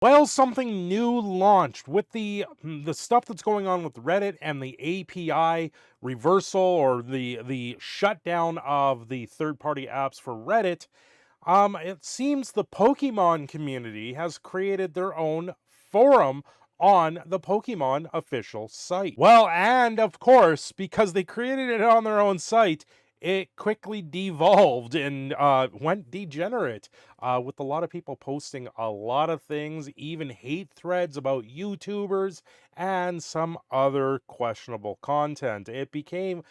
Well, something new launched with the stuff that's going on with Reddit and the API reversal or the shutdown of the third-party apps for Reddit. It seems the Pokemon community has created their own forum on the Pokemon official site. Well, and of course, because they created it on their own site, it quickly devolved and went degenerate, with a lot of people posting a lot of things, even hate threads about YouTubers and some other questionable content. It became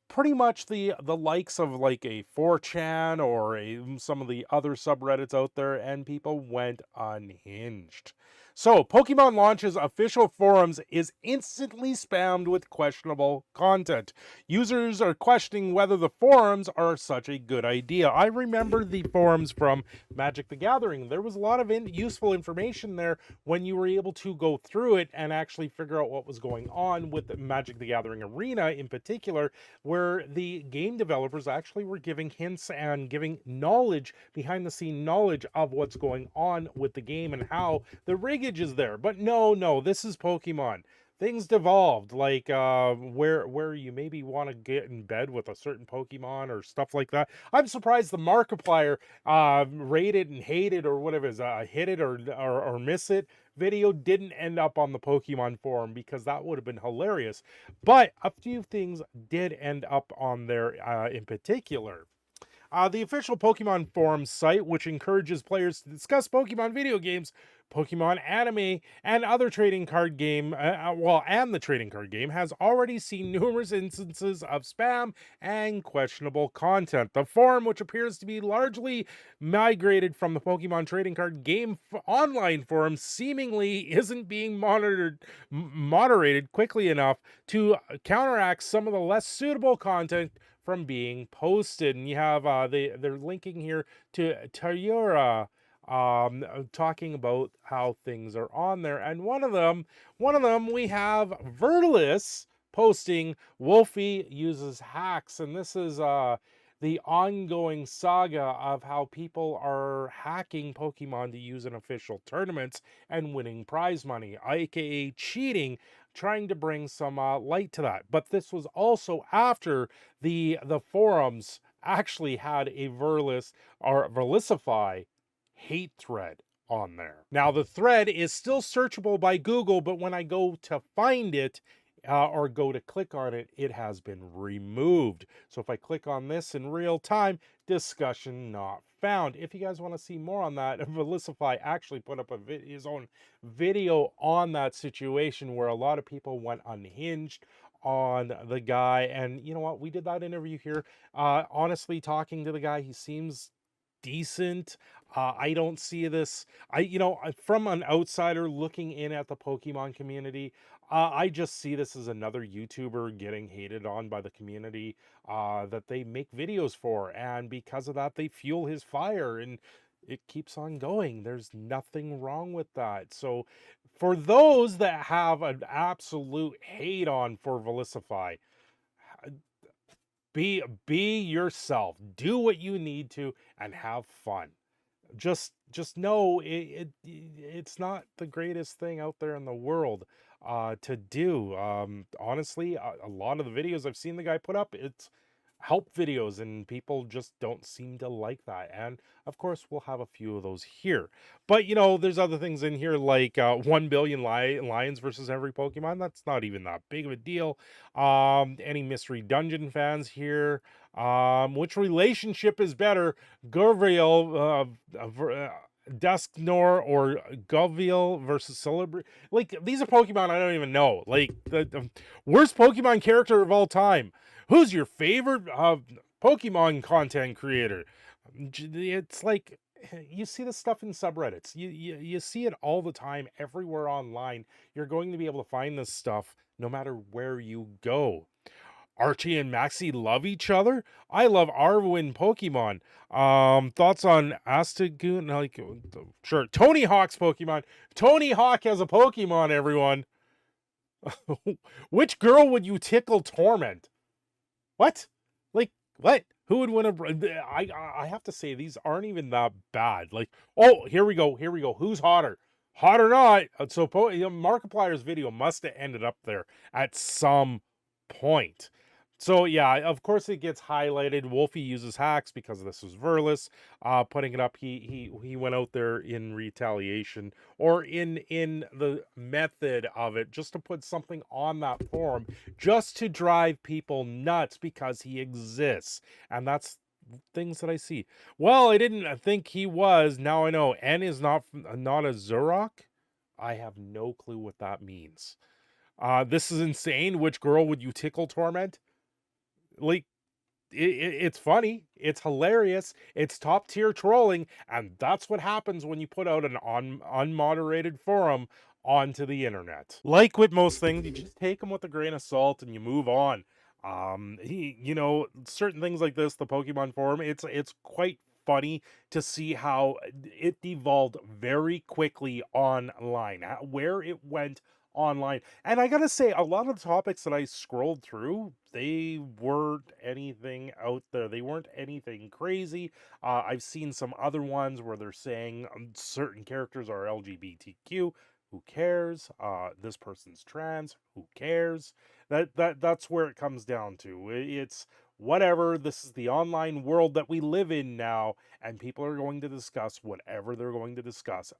pretty much the likes of like a 4chan or some of the other subreddits out there, and people went unhinged. So Pokemon launches official forums is instantly spammed with questionable content. Users are questioning whether the forums are such a good idea. I remember the forums from Magic the Gathering. There was a lot of useful information there when you were able to go through it and actually figure out what was going on with the Magic the Gathering arena in particular, where the game developers actually were giving hints and giving knowledge, behind the scene knowledge of what's going on with the game and how the riggage is there. But no, this is Pokemon. Things devolved, like where you maybe want to get in bed with a certain Pokemon or stuff like that. I'm surprised the Markiplier rated and hated, or whatever it is, hit it or miss it video didn't end up on the Pokemon forum, because that would have been hilarious. But a few things did end up on there in particular. The official Pokemon Forum site, which encourages players to discuss Pokemon video games, Pokemon anime, and other trading card game, and the trading card game, has already seen numerous instances of spam and questionable content. The forum, which appears to be largely migrated from the Pokemon trading card game online forum, seemingly isn't being moderated quickly enough to counteract some of the less suitable content from being posted. And you have they're linking here to Tayura, talking about how things are on there, and one of them we have Verlis posting Wolfie uses hacks, and this is the ongoing saga of how people are hacking Pokemon to use in official tournaments and winning prize money, aka cheating, trying to bring some light to that. But this was also after the forums actually had a Verlisify hate thread on there. Now the thread is still searchable by Google, but when I go to find it, or go to click on it, it has been removed. So if I click on this in real time, discussion not found. If you guys want to see more on that, Verlisify actually put up his own video on that situation, where a lot of people went unhinged on the guy. And you know what? We did that interview here. Honestly, talking to the guy, he seems decent. I don't see this. From an outsider looking in at the Pokemon community, I just see this as another YouTuber getting hated on by the community that they make videos for, and because of that, they fuel his fire, and it keeps on going. There's nothing wrong with that. So, for those that have an absolute hate on for Velisify, be yourself. Do what you need to and have fun. Just know it's not the greatest thing out there in the world to do. Honestly, a lot of the videos I've seen the guy put up, it's help videos, and people just don't seem to like that. And of course, we'll have a few of those here. But there's other things in here, like 1 billion lions versus every Pokemon. That's not even that big of a deal. Any mystery dungeon fans here? Which relationship is better, Gurville, Dusknor, or Goville versus Celebrity? Like, these are Pokemon I don't even know. Like, the worst Pokemon character of all time. Who's your favorite Pokemon content creator? It's like, you see this stuff in subreddits. You see it all the time, everywhere online. You're going to be able to find this stuff no matter where you go. Archie and Maxie love each other. I love Arwen Pokemon. Thoughts on Astagoon? Like, sure. Tony Hawk's Pokemon. Tony Hawk has a Pokemon, everyone. Which girl would you tickle torment? What? Like, what? Who would win a... I have to say, these aren't even that bad. Like, oh, here we go. Who's hotter? hot or not. So Markiplier's video must have ended up there at some point. So yeah, of course it gets highlighted. Wolfie uses hacks because this was Verlis putting it up. He went out there in retaliation, or in the method of it, just to put something on that forum, just to drive people nuts because he exists. And that's things that I see. Well, I didn't think he was. Now I know. N is not a Zurok. I have no clue what that means. This is insane. Which girl would you tickle torment? Like, it's funny, it's hilarious, it's top tier trolling, and that's what happens when you put out an unmoderated forum onto the internet. Like with most things, you just take them with a grain of salt and you move on. Certain things like this, the Pokemon forum, it's quite funny to see how it devolved very quickly online, where it went online. And I gotta say, a lot of the topics that I scrolled through, they weren't anything out there. They weren't anything crazy. I've seen some other ones where they're saying certain characters are LGBTQ. Who cares? This person's trans. Who cares? That's where it comes down to. It's whatever. This is the online world that we live in now, and people are going to discuss whatever they're going to discuss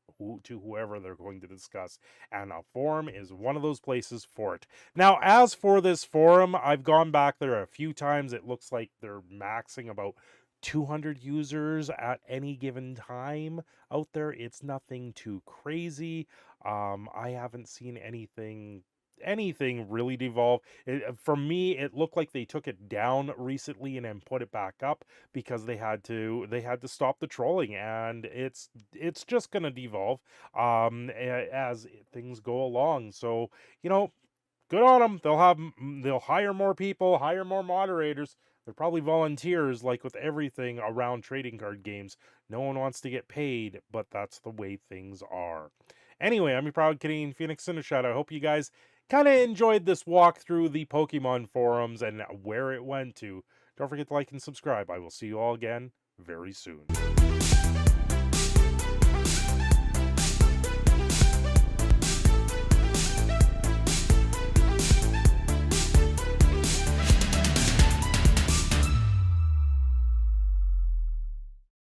to whoever they're going to discuss, and a forum is one of those places for it. Now, as for this forum, I've gone back there a few times. It looks like they're maxing about 200 users at any given time out there. It's nothing too crazy. I haven't seen anything really devolve. For me, it looked like they took it down recently and then put it back up because they had to stop the trolling, and it's just gonna devolve as things go along. So good on them. They'll hire more people, hire more moderators. They're probably volunteers, like with everything around trading card games. No one wants to get paid, but that's the way things are. Anyway, I'm your proud Canadian Phoenix Cineshat. I hope you guys kind of enjoyed this walk through the Pokemon forums and where it went to. Don't forget to like and subscribe. I will see you all again very soon.